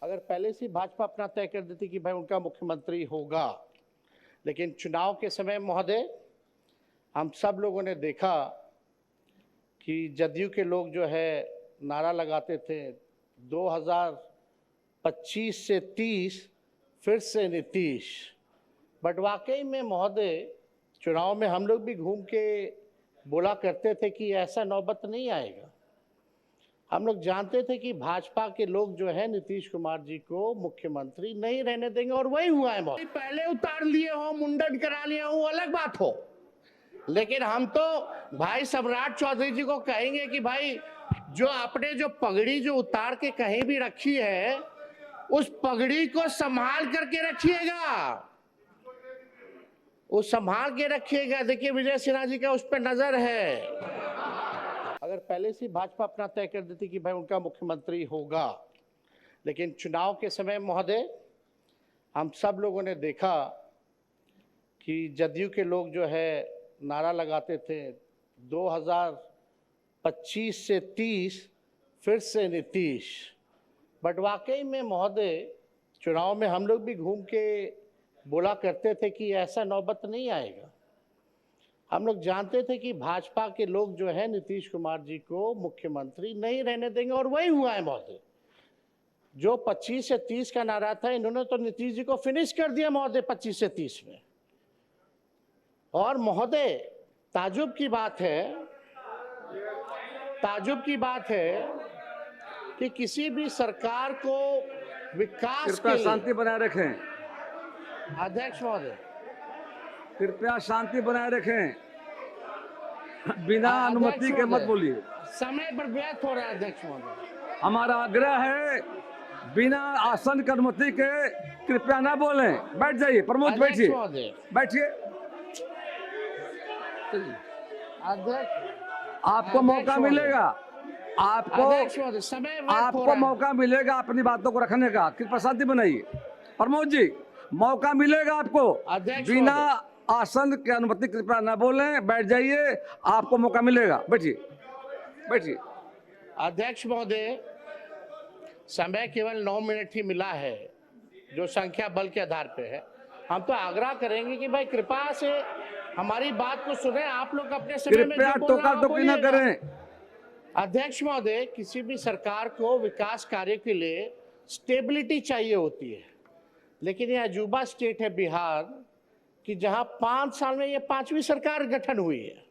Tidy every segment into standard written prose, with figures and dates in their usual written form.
अगर पहले से भाजपा अपना तय कर देती कि भाई उनका मुख्यमंत्री होगा, लेकिन चुनाव के समय महोदय हम सब लोगों ने देखा कि जदयू के लोग जो है नारा लगाते थे 2025 से 30 फिर से नीतीश। बट वाकई में महोदय चुनाव में हम लोग भी घूम के बोला करते थे कि ऐसा नौबत नहीं आएगा। हम लोग जानते थे कि भाजपा के लोग जो है नीतीश कुमार जी को मुख्यमंत्री नहीं रहने देंगे, और वही हुआ है महोदय। पहले उतार लिए हो, मुंडन करा लिए हो, अलग बात हो, लेकिन हम तो भाई सम्राट चौधरी जी को कहेंगे कि भाई जो आपने जो पगड़ी जो उतार के कहीं भी रखी है, उस पगड़ी को संभाल करके रखिएगा, वो संभाल के रखिएगा। देखिए विजय सिन्हा जी का उस पर नजर है। अगर पहले से भाजपा अपना तय कर देती कि भाई उनका मुख्यमंत्री होगा, लेकिन चुनाव के समय महोदय हम सब लोगों ने देखा कि जदयू के लोग जो है नारा लगाते थे 2025 से 30 फिर से नीतीश। बट वाकई में महोदय चुनाव में हम लोग भी घूम के बोला करते थे कि ऐसा नौबत नहीं आएगा। हम लोग जानते थे कि भाजपा के लोग जो है नीतीश कुमार जी को मुख्यमंत्री नहीं रहने देंगे, और वही हुआ है महोदय। जो 25 से 30 का नारा था, इन्होंने तो नीतीश जी को फिनिश कर दिया महोदय 25 से 30 में। और महोदय ताजुब की बात है कि किसी भी सरकार को विकास के लिए शांति बनाए रखें। अध्यक्ष महोदय कृपया शांति बनाए रखें, बिना अनुमति के मत बोलिए। समय पर व्यर्थ हो रहा है अध्यक्ष महोदय। हमारा आग्रह है बिना आसन की अनुमति के कृपया ना बोलें। बैठ जाइए प्रमोद, बैठिए बैठिए। अध्यक्ष आपको मौका मिलेगा, आपको मौका मिलेगा अपनी बातों को रखने का। कृपया शांति बनाइए। प्रमोद जी, मौका मिलेगा आपको। बिना आसन की अनुमति कृपया ना बोलें, बैठ जाइए, आपको मौका मिलेगा। बैठिए बैठिए। अध्यक्ष महोदय, समय केवल 9 मिनट ही मिला है, जो संख्या बल के आधार पे है। हम तो आग्रह करेंगे कि भाई कृपा से हमारी बात को सुने। आप लोग अपने समय में कृपया टोका-टोकी न करें। अध्यक्ष महोदय, किसी भी सरकार को विकास कार्य के लिए स्टेबिलिटी चाहिए होती है, लेकिन यह अजूबा स्टेट है बिहार कि जहां 5 साल में ये 5वीं सरकार गठन हुई है।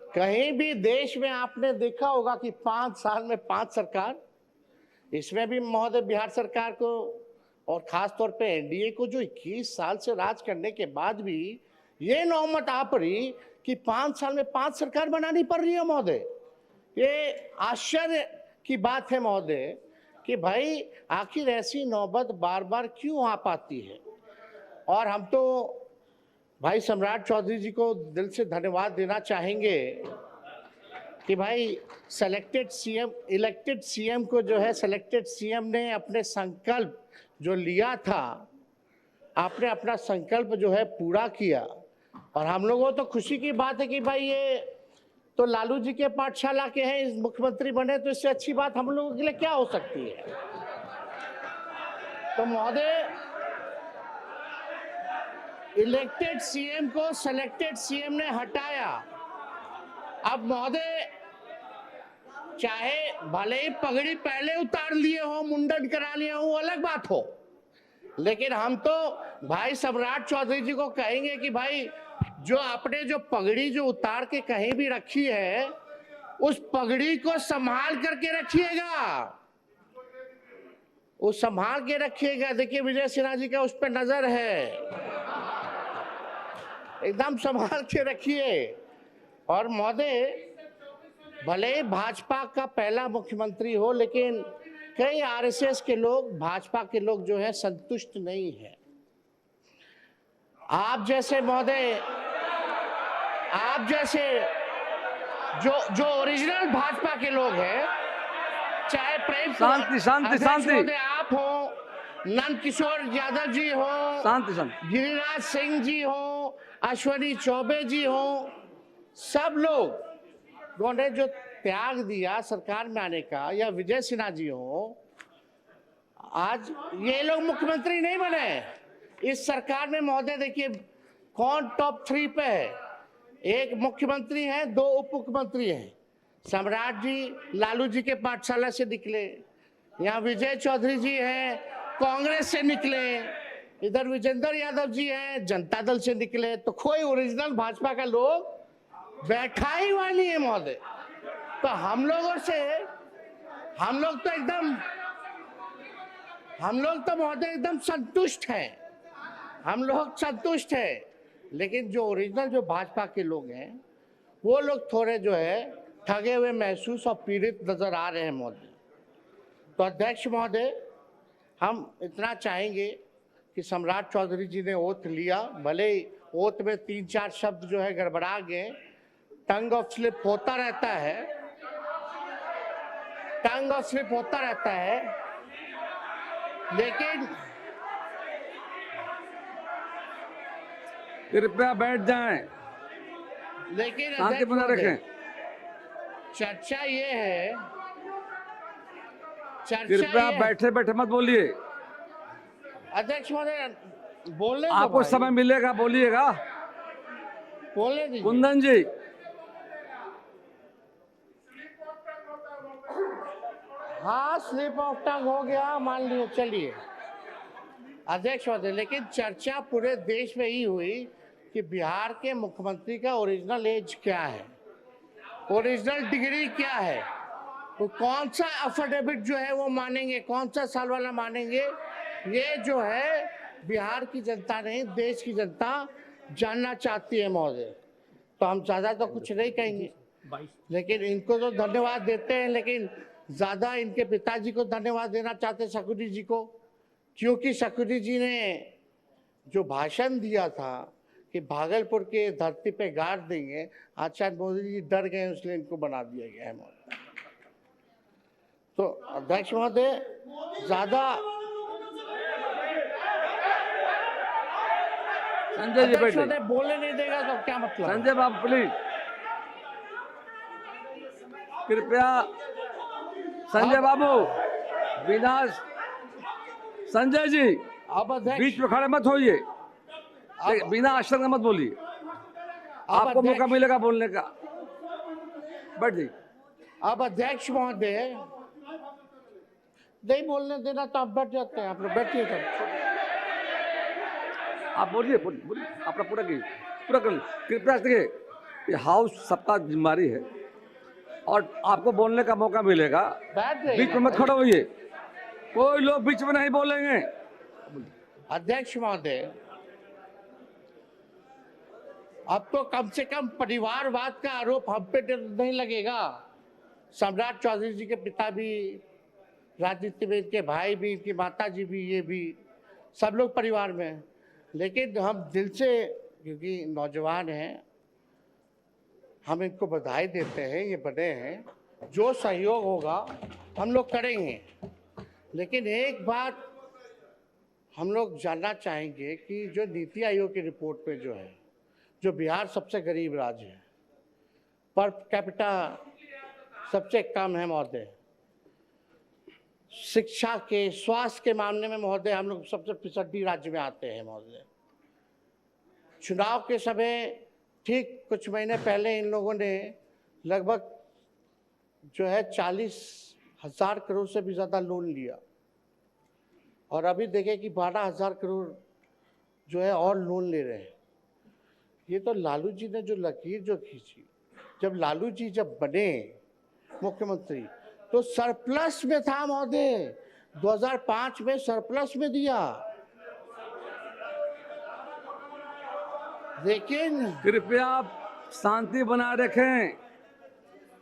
कहीं भी देश में आपने देखा होगा कि 5 साल में 5 सरकार। इसमें भी महोदय बिहार सरकार को और खास तौर पे एनडीए को, जो 21 साल से राज करने के बाद भी ये नौबत आ पड़ी कि 5 साल में 5 सरकार बनानी पड़ रही है महोदय। ये आश्चर्य की बात है महोदय कि भाई आखिर ऐसी नौबत बार बार क्यों आ पाती है। और हम तो भाई सम्राट चौधरी जी को दिल से धन्यवाद देना चाहेंगे कि भाई इलेक्टेड सीएम को जो है सिलेक्टेड सीएम ने अपने संकल्प जो लिया था, आपने अपना संकल्प जो है पूरा किया। और हम लोगों को तो खुशी की बात है कि भाई ये तो लालू जी के पाठशाला के हैं, इस मुख्यमंत्री बने, तो इससे अच्छी बात हम लोगों के लिए क्या हो सकती है। तो महोदय, इलेक्टेड सीएम को सिलेक्टेड सीएम ने हटाया। अब महोदय चाहे भले ही पगड़ी पहले उतार लिए हो, मुंडन करा लिए हो, अलग बात हो, लेकिन हम तो भाई सम्राट चौधरी जी को कहेंगे कि भाई जो आपने जो पगड़ी जो उतार के कहीं भी रखी है, उस पगड़ी को संभाल करके रखिएगा, वो संभाल के रखिएगा। देखिए विजय सिन्हा जी का उस पर नजर है, एकदम संभाल के रखिए। और महोदय भले ही भाजपा का पहला मुख्यमंत्री हो, लेकिन कई आरएसएस के लोग, भाजपा के लोग जो है संतुष्ट नहीं है। आप जैसे महोदय, आप जैसे जो ओरिजिनल भाजपा के लोग हैं, चाहे प्रेम शांति आप हो, नंद किशोर यादव जी हो, गिरिराज सिंह जी हो, अश्वनी चौबे जी हो, सब लोग ने जो त्याग दिया सरकार में आने का, या विजय सिन्हा जी हो, आज ये लोग मुख्यमंत्री नहीं बने इस सरकार में महोदय। देखिए कौन टॉप 3 पे है। एक मुख्यमंत्री है, 2 उप मुख्यमंत्री हैं। सम्राट जी लालू जी के पाठशाला से निकले, यहाँ विजय चौधरी जी हैं कांग्रेस से निकले, इधर विजेंद्र यादव जी हैं जनता दल से निकले। तो कोई ओरिजिनल भाजपा का लोग बैठा ही हुआ नहीं है महोदय। तो हम लोग तो महोदय एकदम संतुष्ट हैं। हम लोग संतुष्ट हैं, लेकिन जो ओरिजिनल जो भाजपा के लोग हैं वो लोग थोड़े जो है ठगे हुए महसूस और पीड़ित नजर आ रहे हैं महोदय। तो अध्यक्ष महोदय, हम इतना चाहेंगे कि सम्राट चौधरी जी ने ओथ लिया, भले ही ओथ में 3-4 शब्द जो है गड़बड़ा गए, टंग ऑफ स्लिप होता रहता है, टंग ऑफ स्लिप होता रहता है, लेकिन कृपया बैठ जाएं, लेकिन शांति बना रखें। चर्चा ये है, कृपया बैठे बैठे मत बोलिए। अध्यक्ष महोदय बोलने आपको समय मिलेगा बोलिएगा। बोलने दीजिए। कुंदन जी, हाँ स्लिप ऑफ टंग हो गया मान लिया, चलिए अध्यक्ष महोदय। लेकिन चर्चा पूरे देश में ही हुई कि बिहार के मुख्यमंत्री का ओरिजिनल एज क्या है, ओरिजिनल डिग्री क्या है, वो कौन सा अफिडेविट जो है वो मानेंगे, कौन सा साल वाला मानेंगे, ये जो है बिहार की जनता नहीं देश की जनता जानना चाहती है महोदय। तो हम ज़्यादा तो कुछ नहीं कहेंगे, लेकिन इनको तो धन्यवाद देते हैं, लेकिन ज़्यादा इनके पिताजी को धन्यवाद देना चाहते हैं, शकुनी जी को, क्योंकि शकुनी जी ने जो भाषण दिया था कि भागलपुर के धरती पे गाड़ देंगे, आज शायद मोदी जी डर गए इसलिए इनको बना दिया गया है महोदय। तो अध्यक्ष महोदय ज़्यादा संजय जी बैठे, बोलने नहीं देगा तो क्या मतलब? संजय बाबू प्लीज, कृपया संजय बाबू, बिना संजय जी अब अध्यक्ष बीच में खड़े मत होइए, बिना आश्चर्य के मत बोलिए, आपको मौका मिलेगा बोलने का। बैठ जाइए। अब अध्यक्ष महोदय नहीं बोलने देना तो आप बैठ जाते हैं, आप लोग बैठिए तब। आप बोलिए बोलिए, अपना पूरा कर। कृपया देखिए, ये हाउस सबका जिम्मेदारी है और आपको बोलने का मौका मिलेगा, बीच में मत खड़े होइए, कोई लोग बीच में नहीं बोलेंगे। अध्यक्ष महोदय, अब तो कम से कम परिवारवाद का आरोप हम पे नहीं लगेगा। सम्राट चौधरी जी के पिता भी राजनीति में, इनके भाई भी, इनकी माता जी भी, ये भी सब लोग परिवार में हैं। लेकिन हम दिल से, क्योंकि नौजवान हैं, हम इनको बधाई देते हैं, ये बड़े हैं, जो सहयोग होगा हम लोग करेंगे। लेकिन एक बात हम लोग जानना चाहेंगे कि जो नीति आयोग की रिपोर्ट में जो है, जो बिहार सबसे गरीब राज्य है, पर कैपिटा सबसे कम है महोदय, शिक्षा के, स्वास्थ्य के मामले में महोदय हम लोग सबसे पिछड़ी राज्य में आते हैं महोदय। चुनाव के समय ठीक कुछ महीने पहले इन लोगों ने लगभग जो है 40,000 करोड़ से भी ज़्यादा लोन लिया, और अभी देखें कि 12,000 करोड़ जो है और लोन ले रहे हैं। ये तो लालू जी ने जो लकीर जो खींची, जब लालू जी जब बने मुख्यमंत्री तो सरप्लस में था महोदय, 2005 में सरप्लस में दिया। लेकिन कृपया शांति बनाए रखें,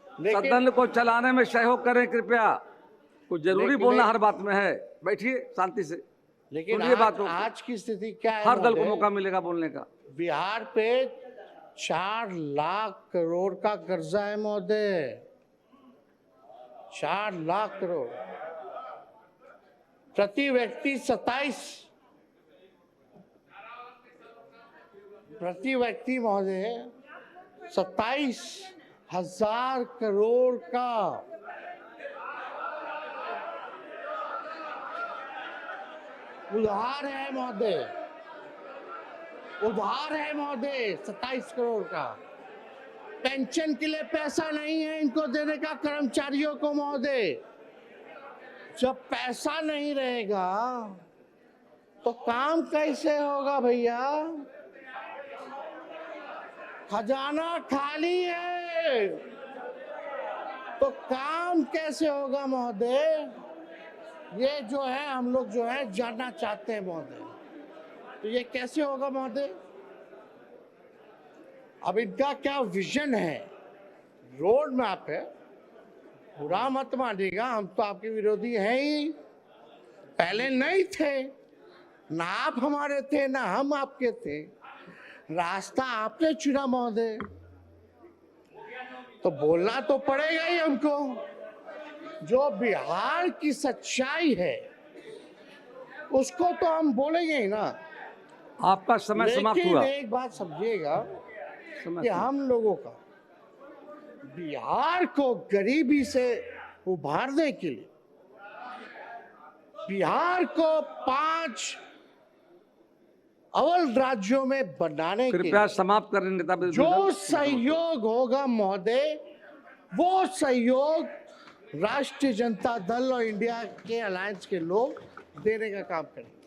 सदन को चलाने में सहयोग करें कृपया। कुछ जरूरी बोलना हर बात में है, बैठिए शांति से। लेकिन आज की स्थिति क्या है? हर दल को मौका मिलेगा बोलने का। बिहार पे 4 लाख करोड़ का कर्जा है महोदय, 4 लाख करोड़, प्रति व्यक्ति 27,000 करोड़ का। उधार है महोदय, उधार है महोदय 27 करोड़ का। पेंशन के लिए पैसा नहीं है इनको देने का कर्मचारियों को महोदय। जब पैसा नहीं रहेगा तो काम कैसे होगा भैया? खजाना खाली है तो काम कैसे होगा महोदय? ये जो है हम लोग जो है जानना चाहते हैं महोदय। तो ये कैसे होगा महोदय? अब इनका क्या विजन है, रोड मैप है? बुरा मत मानिएगा, हम तो आपके विरोधी हैं ही, पहले नहीं थे, ना आप हमारे थे ना हम आपके थे, रास्ता आपने चुना महोदय, तो बोलना तो पड़ेगा ही हमको। जो बिहार की सच्चाई है उसको तो हम बोलेंगे ही ना। आपका समय समाप्त हुआ। लेकिन एक बात समझिएगा समय कि हम लोगों का बिहार को गरीबी से उभारने के लिए, बिहार को 5 अव्वल राज्यों में बनाने के कृपया लिए समाप्त करें नेता जो सहयोग होगा महोदय, वो सहयोग राष्ट्रीय जनता दल और इंडिया के अलायंस के लोग देने का काम करेंगे।